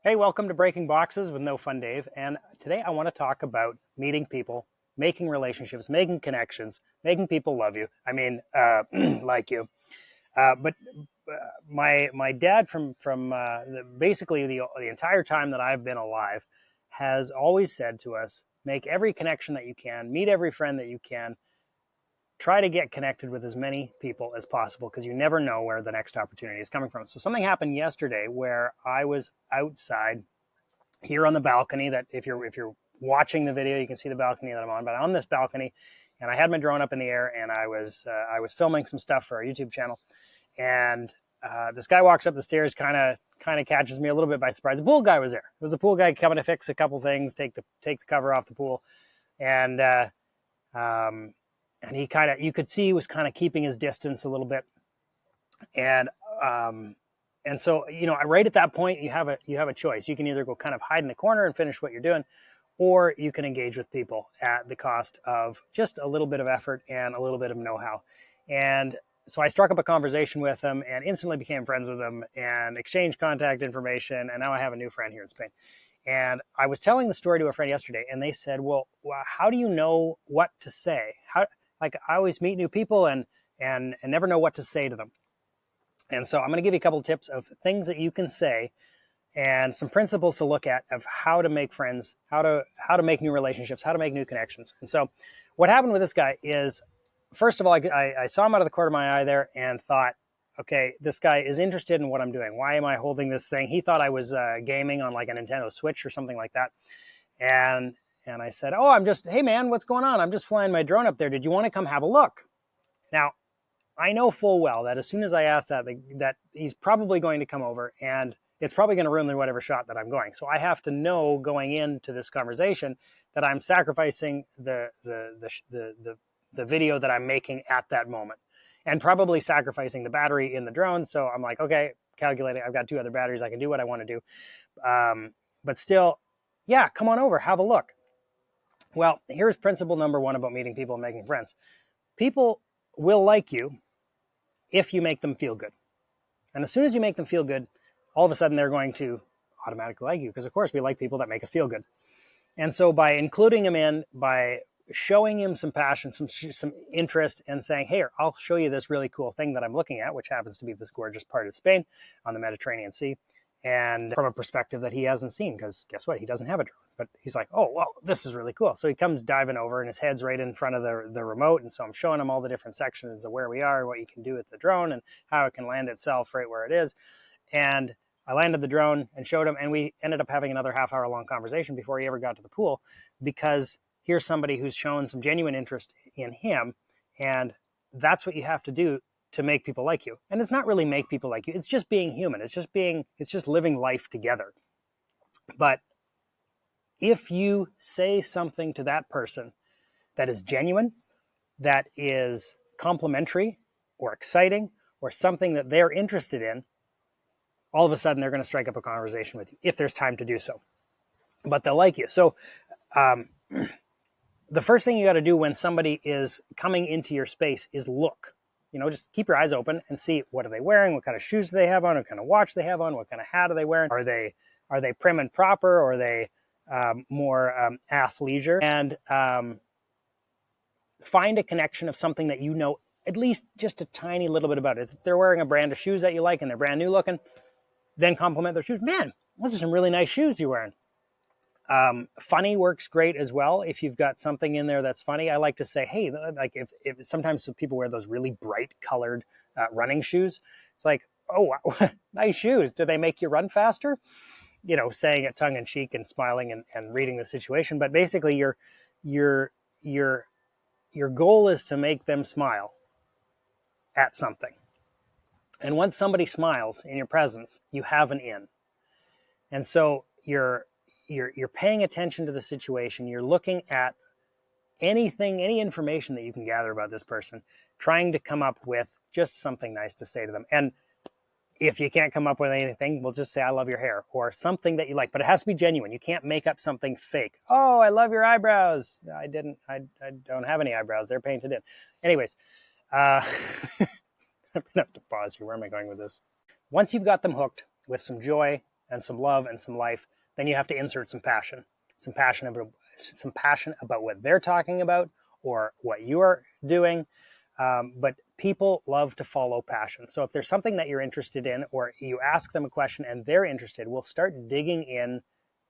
Hey, welcome to Breaking Boxes with No Fun Dave. And today I want to talk about meeting people, making relationships, making connections, making people love you. Like you. But my dad basically the entire time that I've been alive has always said to us, make every connection that you can, meet every friend that you can, try to get connected with as many people as possible because you never know where the next opportunity is coming from. So something happened yesterday where I was outside here on the balcony. That if you're watching the video, you can see the balcony that I'm on. But on this balcony, and I had my drone up in the air, and I was filming some stuff for our YouTube channel, and this guy walks up the stairs, kind of catches me a little bit by surprise. The pool guy was there. It was the pool guy coming to fix a couple things, take the cover off the pool, and um, and he you could see he was kind of keeping his distance a little bit, and um, and so, right at that point, you have a choice. You can either go kind of hide in the corner and finish what you're doing, or you can engage with people at the cost of just a little bit of effort and a little bit of know-how. And so I struck up a conversation with him and instantly became friends with him and exchanged contact information. And now I have a new friend here in Spain. And I was telling the story to a friend yesterday, and they said, well, how do you know what to say? Like, I always meet new people and never know what to say to them. And so I'm going to give you a couple of tips of things that you can say and some principles to look at of how to make friends, how to make new relationships, how to make new connections. And so what happened with this guy is, first of all, I saw him out of the corner of my eye there and thought, okay, this guy is interested in what I'm doing. Why am I holding this thing? He thought I was gaming on like a Nintendo Switch or something like that. And I said, oh, hey man, what's going on? I'm just flying my drone up there. Did you want to come have a look? Now, I know full well that as soon as I ask that he's probably going to come over and it's probably going to ruin whatever shot that I'm going. So I have to know going into this conversation that I'm sacrificing the video that I'm making at that moment, and probably sacrificing the battery in the drone. So I'm like, okay, calculating. I've got 2 other batteries. I can do what I want to do. But still, yeah, come on over, have a look. Well, here's principle number 1 about meeting people and making friends. People will like you if you make them feel good. And as soon as you make them feel good, all of a sudden they're going to automatically like you, because of course we like people that make us feel good. And so by including him in, by showing him some passion, some interest, and saying, hey, I'll show you this really cool thing that I'm looking at, which happens to be this gorgeous part of Spain on the Mediterranean Sea, and from a perspective that he hasn't seen, because guess what? He doesn't have a drone. But he's like, oh, well, this is really cool. So he comes diving over, and his head's right in front of the remote. And so I'm showing him all the different sections of where we are, what you can do with the drone, and how it can land itself right where it is. And I landed the drone and showed him, and we ended up having another half-hour long conversation before he ever got to the pool, because here's somebody who's shown some genuine interest in him, and that's what you have to do to make people like you. And it's not really make people like you. It's just being human. It's just living life together. But if you say something to that person that is genuine, that is complimentary or exciting, or something that they're interested in, all of a sudden they're going to strike up a conversation with you if there's time to do so. But they'll like you. So the first thing you got to do when somebody is coming into your space is look. Just keep your eyes open and see, what are they wearing? What kind of shoes do they have on? What kind of watch they have on? What kind of hat are they wearing? Are they prim and proper, or are they more athleisure? And find a connection of something that you know at least just a tiny little bit about it. If they're wearing a brand of shoes that you like and they're brand new looking, then compliment their shoes. Man, those are some really nice shoes you're wearing. Funny works great as well. If you've got something in there that's funny, I like to say, hey, like if sometimes people wear those really bright colored running shoes. It's like, oh, wow, nice shoes. Do they make you run faster? Saying it tongue in cheek and smiling and reading the situation. But basically your goal is to make them smile at something. And once somebody smiles in your presence, you have an in. And so you're paying attention to the situation. You're looking at any information that you can gather about this person, trying to come up with just something nice to say to them. And if you can't come up with anything, we'll just say, I love your hair, or something that you like, but it has to be genuine. You can't make up something fake. Oh, I love your eyebrows. I don't have any eyebrows. They're painted in. Anyways, I'm going to have to pause here. Where am I going with this? Once you've got them hooked with some joy, and some love and some life, then you have to insert some passion, some passion about what they're talking about or what you are doing. But people love to follow passion. So if there's something that you're interested in, or you ask them a question and they're interested, we'll start digging in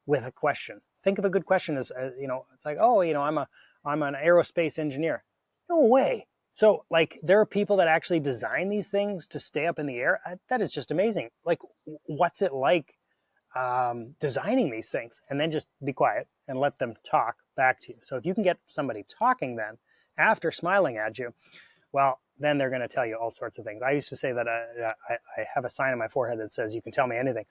with a question. Think of a good question as, it's like, oh, I'm an aerospace engineer. No way. So like there are people that actually design these things to stay up in the air. That is just amazing. Like, what's it like designing these things? And then just be quiet and let them talk back to you. So if you can get somebody talking then after smiling at you, well, then they're going to tell you all sorts of things. I used to say that I have a sign on my forehead that says, you can tell me anything.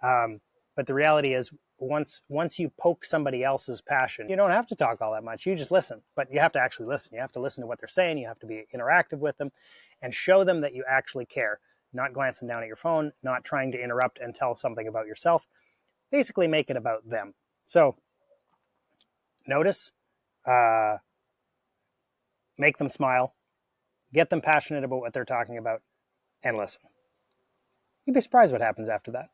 But the reality is, once you poke somebody else's passion, you don't have to talk all that much. You just listen, but you have to actually listen. You have to listen to what they're saying. You have to be interactive with them and show them that you actually care, not glancing down at your phone, not trying to interrupt and tell something about yourself. Basically make it about them. So notice, make them smile, get them passionate about what they're talking about, and listen. You'd be surprised what happens after that.